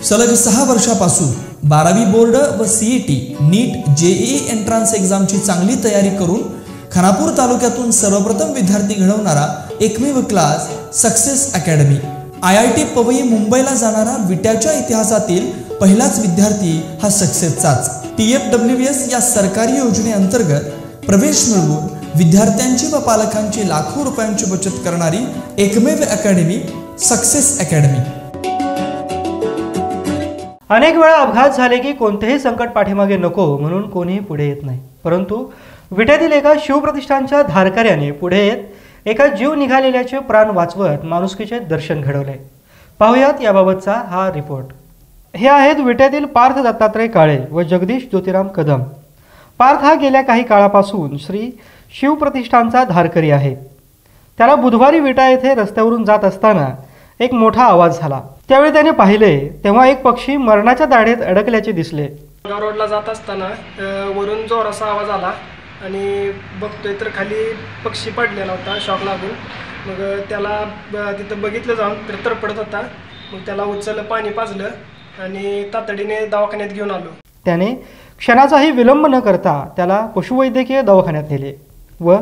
सलग 6 वर्षापासून 12वी बोर्ड व सीईटी, नीट, जेईई एंट्रन्स एक्झामची चांगली तयारी करून खानापूर तालुक्यातून सर्वप्रथम विद्यार्थी घडवणारा एकमेव class success academy. IIT Powai मुंबईला जाणारा विट्याच्या इतिहासातील पहिलाच विद्यार्थी हा सक्सेसचाच। TFWS या सरकारी योजनेअंतर्गत प्रवेश मिळवून विद्यार्थ्यांची व पालकांची लाखो रुपयांची बचत करणारी एकमेव अकॅडमी सक्सेस अकॅडमी। अनेक वेळा अपघात झाले की कोणतेही संकट पाठीमागे नको म्हणून कोणीही पुढे येत नाही, परंतु विट्यातील एका शिवप्रतिष्ठानच्या धारकऱ्याने पुढे येत एका जीव निघालेल्याचे प्राण वाचवत माणुसकीचे दर्शन घडवले। पाहुयात याबाबतचा हा रिपोर्ट। हे आहेत विट्यातील पार्थ दत्तात्रय काळे व जगदीश ज्योतिराम कदम। पार्थ हा गेल्या काही काळापासून श्री शिवप्रतिष्ठानचा धारकरी आहे। त्याला बुधवारी विटा येथे रस्त्यावरून जात असताना एक मोठा आवाज झाला। त्यावेळी त्याने पाहिले तेव्हा एक पक्षी मरणाच्या दाढेत अडकल्याचे दिसले। रोडला जात असताना वरून जोराचा आवाज आला आणि बघतोय तर खाली पक्षी पडलेला होता शॉक लागून। मग त्याला तिथं बघितलं जाऊन तर तरपडत होता। मग त्याला उचललं, पाणी पाजलं आणि तातडीने दवाखान्यात घेऊन आलो। त्याने क्षणाचाही विलंब न करता त्याला पशुवैद्यकीय दवाखान्यात नेले व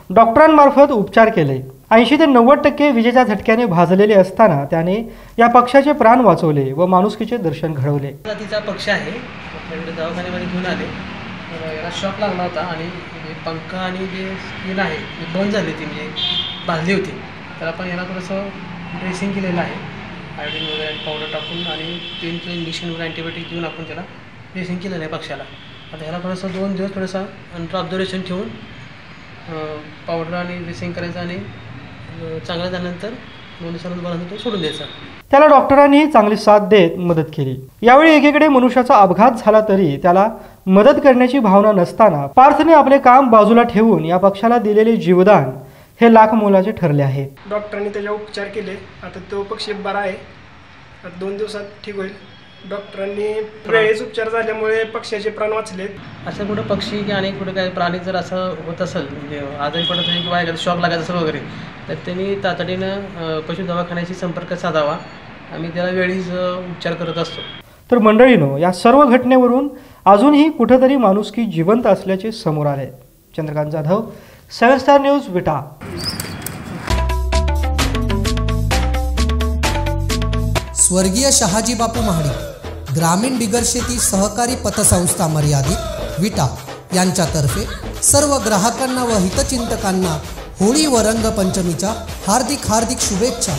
डॉक्टरांमार्फत उपचार केले। 80 ते 90% विजेच्या झटक्याने भाजलेले असताना त्याने या पक्षाचे प्राण वाचवले व माणुसकीचे दर्शन घडवले। जातीचा पक्ष आहे, दवाखान्यामध्ये घेऊन आले। याला शॉक लागला होता आणि पंख आणि जे स्किन आहे ती बंद झाली होती, म्हणजे भाजली होती। त्याला पण याला थोडंसं ड्रेसिंग केलेलं आहे, आयोडीन वगैरे पावडर टाकून आणि पेनचं इंजेक्शन वगैरे अँटीबायोटिक देऊन आपण त्याला ड्रेसिंग केलेलं आहे पक्षाला। आता ह्याला थोडंसं 2 दिवस थोडंसं अंडर ऑब्झर्वेशन ठेवून पावडर आणि ड्रेसिंग करायचं आणि चांगलं झाल्यानंतर 2 दिवसानंतर तो सोडून द्यायचा। त्याला डॉक्टरांनी चांगली साथ देत मदत केली। यावेळी एकीकडे मनुष्याचा अपघात झाला तरी त्याला मदत करण्याची भावना नसताना पार्थने आपले काम बाजूला ठेवून या पक्षाला दिलेले जीवदान हे लाख मोलाचे ठरले आहे। डॉक्टरांनी त्याच्यावर उपचार केले, आता तो पक्षी बरा आहे, 2 दिवसात ठीक होईल। डॉक्टरांनी वेळेस उपचार झाल्यामुळे पक्ष्याचे प्राण वाचले। असं कुठं पक्षी किंवा अनेक कुठं काय प्राणी जर असं होत असेल, म्हणजे आजारी पडत असेल किंवा एखादा शॉक लागायचं असेल वगैरे, तर त्यांनी तातडीनं पशु दवाखान्याशी संपर्क साधावा। आम्ही त्याला वेळीच उपचार करत असतो। तर मंडळीनो, या सर्व घटनेवरून अजूनही कुठेतरी माणुसकी जिवंत असल्याचे समोर आले। चंद्रकांत जाधव, 7 स्टार न्यूज, विटा। स्वर्गीय शहाजी बापू महाडिक ग्रामीण बिगर शेती सहकारी पतसंस्था मर्यादित विटा यांच्यातर्फे सर्व ग्राहकांना व हितचिंतकांना होळी व रंगपंचमीच्या हार्दिक शुभेच्छा।